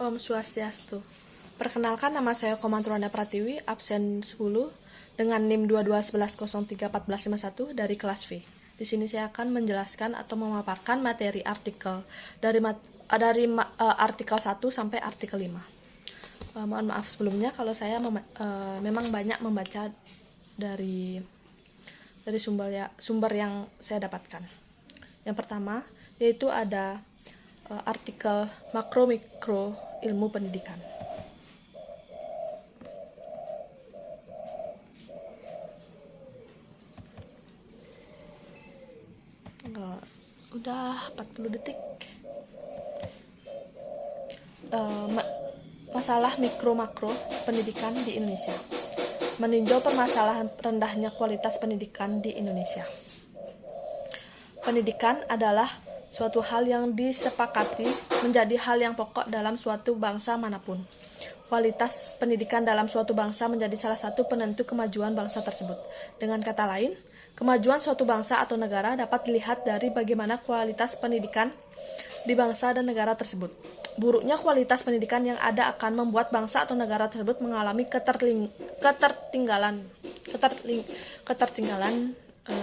Om Swastiastu. Perkenalkan, nama saya Komanturanda Pratiwi, absen 10 dengan NIM 2211031451 dari kelas V. Di sini saya akan menjelaskan atau memaparkan materi artikel dari artikel 1 sampai artikel 5. Mohon maaf sebelumnya kalau saya memang banyak membaca dari sumber yang saya dapatkan. Yang pertama yaitu ada artikel makro-mikro ilmu pendidikan. Udah 40 detik. Masalah mikro-makro pendidikan di Indonesia. Meninjau permasalahan rendahnya kualitas pendidikan di Indonesia. Pendidikan adalah suatu hal yang disepakati menjadi hal yang pokok dalam suatu bangsa manapun. Kualitas pendidikan dalam suatu bangsa menjadi salah satu penentu kemajuan bangsa tersebut. Dengan kata lain, kemajuan suatu bangsa atau negara dapat dilihat dari bagaimana kualitas pendidikan di bangsa dan negara tersebut. Buruknya kualitas pendidikan yang ada akan membuat bangsa atau negara tersebut mengalami ketertinggalan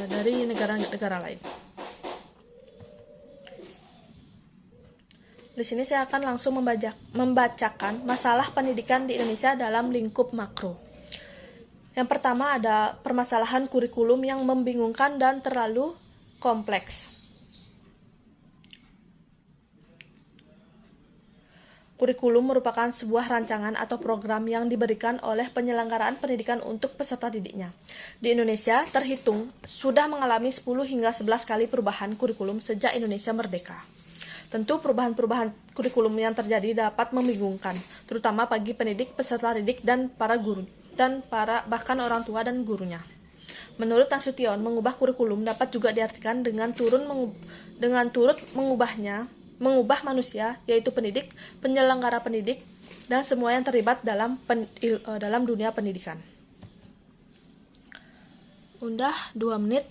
dari negara-negara lain. Di sini saya akan langsung membacakan masalah pendidikan di Indonesia dalam lingkup makro. Yang pertama ada permasalahan kurikulum yang membingungkan dan terlalu kompleks. Kurikulum merupakan sebuah rancangan atau program yang diberikan oleh penyelenggaraan pendidikan untuk peserta didiknya. Di Indonesia, terhitung sudah mengalami 10 hingga 11 kali perubahan kurikulum sejak Indonesia merdeka. Tentu perubahan-perubahan kurikulum yang terjadi dapat membingungkan, terutama bagi pendidik, peserta didik, dan para guru, bahkan orang tua dan gurunya. Menurut Nasution, mengubah kurikulum dapat juga diartikan dengan turut mengubah manusia, yaitu pendidik, penyelenggara pendidik, dan semua yang terlibat dalam dunia pendidikan. Udah 2 menit.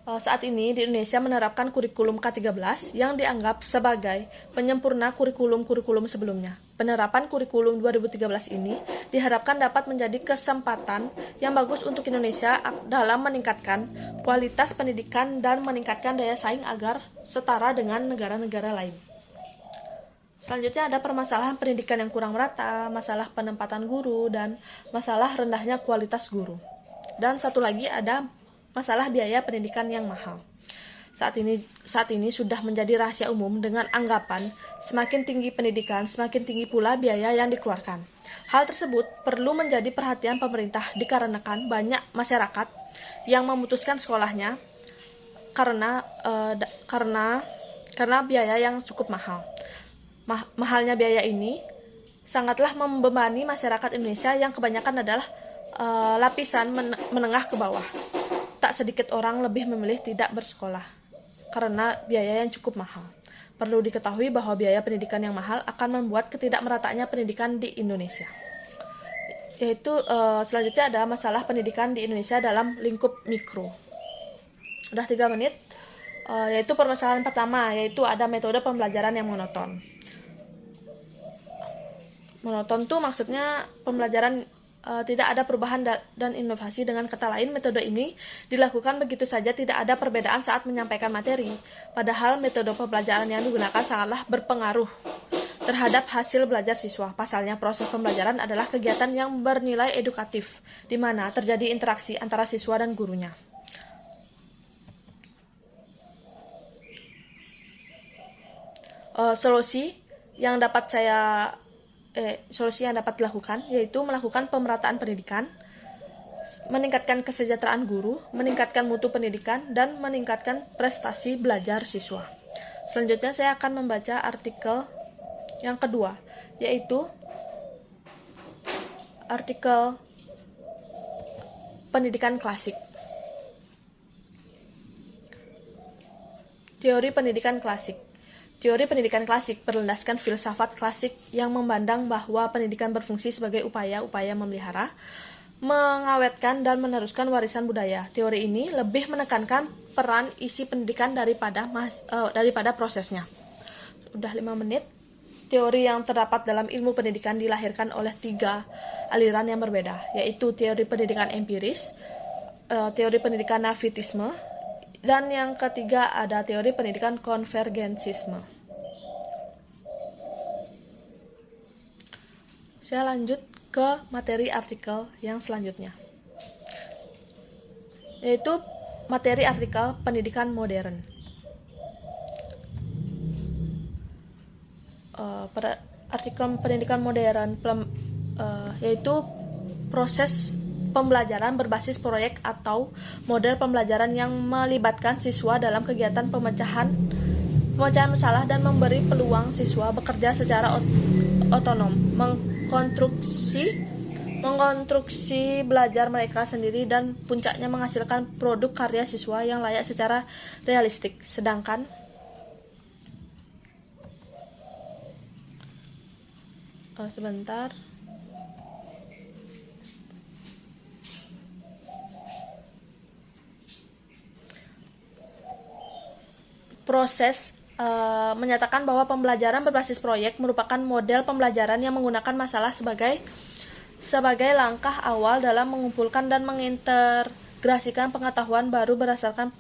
Saat ini di Indonesia menerapkan kurikulum K13 yang dianggap sebagai penyempurna kurikulum-kurikulum sebelumnya. Penerapan kurikulum 2013 ini diharapkan dapat menjadi kesempatan yang bagus untuk Indonesia dalam meningkatkan kualitas pendidikan dan meningkatkan daya saing agar setara dengan negara-negara lain. Selanjutnya ada permasalahan pendidikan yang kurang merata, masalah penempatan guru, dan masalah rendahnya kualitas guru. Dan satu lagi ada masalah biaya pendidikan yang mahal. Saat ini sudah menjadi rahasia umum dengan anggapan semakin tinggi pendidikan, semakin tinggi pula biaya yang dikeluarkan. Hal tersebut perlu menjadi perhatian pemerintah dikarenakan banyak masyarakat yang memutuskan sekolahnya karena biaya yang cukup mahal. Mahalnya biaya ini sangatlah membebani masyarakat Indonesia yang kebanyakan adalah lapisan menengah ke bawah. Tak sedikit orang lebih memilih tidak bersekolah karena biaya yang cukup mahal. Perlu diketahui bahwa biaya pendidikan yang mahal akan membuat ketidakmerataannya pendidikan di Indonesia. Selanjutnya ada masalah pendidikan di Indonesia dalam lingkup mikro. Udah 3 menit. Yaitu permasalahan pertama, yaitu ada metode pembelajaran yang monoton. Monoton tuh maksudnya pembelajaran tidak ada perubahan dan inovasi. Dengan kata lain, metode ini dilakukan begitu saja, tidak ada perbedaan saat menyampaikan materi. Padahal metode pembelajaran yang digunakan sangatlah berpengaruh terhadap hasil belajar siswa. Pasalnya, proses pembelajaran adalah kegiatan yang bernilai edukatif, di mana terjadi interaksi antara siswa dan gurunya. Solusi yang dapat dilakukan yaitu melakukan pemerataan pendidikan, meningkatkan kesejahteraan guru, meningkatkan mutu pendidikan, dan meningkatkan prestasi belajar siswa. Selanjutnya saya akan membaca artikel yang kedua, yaitu artikel pendidikan klasik. Teori pendidikan klasik. Teori pendidikan klasik berlandaskan filsafat klasik yang memandang bahwa pendidikan berfungsi sebagai upaya memelihara, mengawetkan, dan meneruskan warisan budaya. Teori ini lebih menekankan peran isi pendidikan daripada prosesnya. Udah 5 menit. teori yang terdapat dalam ilmu pendidikan dilahirkan oleh 3 aliran yang berbeda, yaitu teori pendidikan empiris, teori pendidikan Nafisme, dan yang ketiga ada teori pendidikan konvergensisme. Saya lanjut ke materi artikel yang selanjutnya, yaitu materi artikel pendidikan modern. Artikel pendidikan modern yaitu proses pembelajaran berbasis proyek atau model pembelajaran yang melibatkan siswa dalam kegiatan pemecahan masalah dan memberi peluang siswa bekerja secara otonom, mengkonstruksi belajar mereka sendiri, dan puncaknya menghasilkan produk karya siswa yang layak secara realistik. Sedangkan proses menyatakan bahwa pembelajaran berbasis proyek merupakan model pembelajaran yang menggunakan masalah sebagai langkah awal dalam mengumpulkan dan mengintegrasikan pengetahuan baru berdasarkan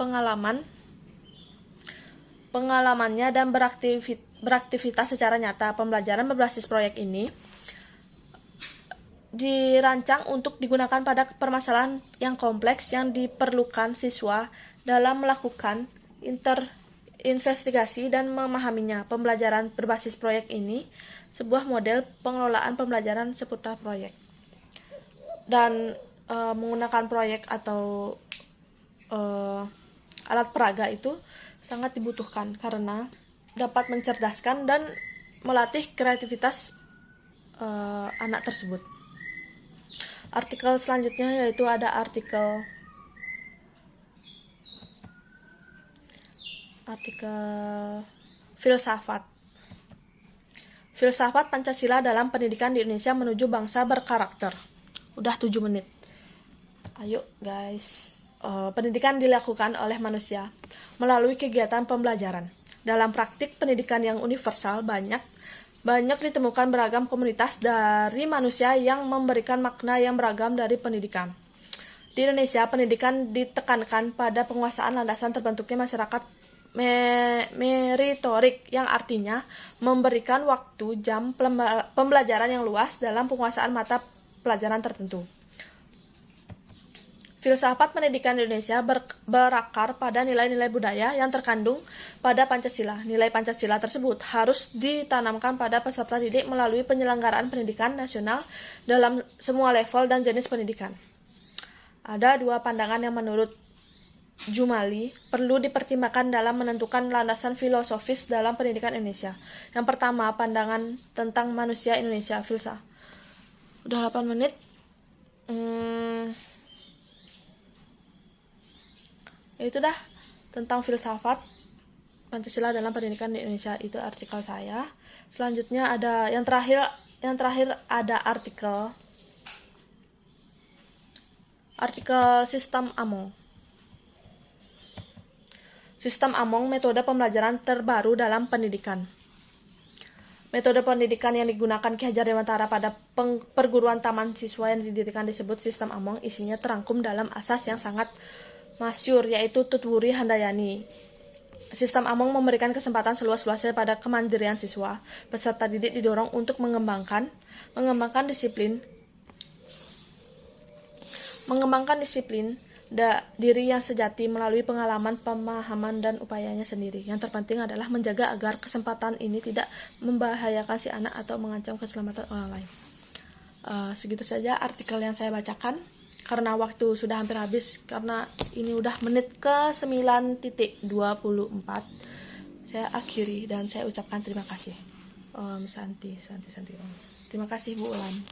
pengalamannya dan beraktivitas secara nyata. Pembelajaran berbasis proyek ini dirancang untuk digunakan pada permasalahan yang kompleks yang diperlukan siswa dalam melakukan investigasi dan memahaminya. Pembelajaran berbasis proyek ini sebuah model pengelolaan pembelajaran seputar proyek. Dan menggunakan proyek atau alat peraga itu sangat dibutuhkan karena dapat mencerdaskan dan melatih kreativitas anak tersebut. Artikel selanjutnya yaitu ada artikel filsafat. Filsafat Pancasila dalam pendidikan di Indonesia menuju bangsa berkarakter. Udah 7 menit. Ayo guys. Pendidikan dilakukan oleh manusia melalui kegiatan pembelajaran. Dalam praktik pendidikan yang universal, banyak ditemukan beragam komunitas dari manusia yang memberikan makna yang beragam dari pendidikan. Di Indonesia, pendidikan ditekankan pada penguasaan landasan terbentuknya masyarakat meritorik, yang artinya memberikan waktu jam pembelajaran yang luas dalam penguasaan mata pelajaran tertentu. Filsafat pendidikan Indonesia berakar pada nilai-nilai budaya yang terkandung pada Pancasila. Nilai Pancasila tersebut harus ditanamkan pada peserta didik melalui penyelenggaraan pendidikan nasional dalam semua level dan jenis pendidikan. Ada 2 pandangan yang menurut Jumali perlu dipertimbangkan dalam menentukan landasan filosofis dalam pendidikan Indonesia. Yang pertama, pandangan tentang manusia Indonesia, filsafat. Udah 8 menit. Itu dah tentang filsafat Pancasila dalam pendidikan di Indonesia, itu artikel saya. Selanjutnya ada yang terakhir ada artikel sistem Among. Sistem Among, metode pembelajaran terbaru dalam pendidikan. Metode pendidikan yang digunakan Ki Hajar Dewantara pada perguruan taman siswa yang didirikan disebut sistem Among. Isinya terangkum dalam asas yang sangat masyhur, yaitu Tutwuri Handayani. Sistem Among memberikan kesempatan seluas-luasnya pada kemandirian siswa. Peserta didik didorong untuk mengembangkan disiplin diri yang sejati melalui pengalaman, pemahaman, dan upayanya sendiri. Yang terpenting adalah menjaga agar kesempatan ini tidak membahayakan si anak atau mengancam keselamatan orang lain. Segitu saja artikel yang saya bacakan. Karena waktu sudah hampir habis, karena ini udah menit ke 9.24, saya akhiri dan saya ucapkan terima kasih. Santi. Terima kasih Bu Ulan.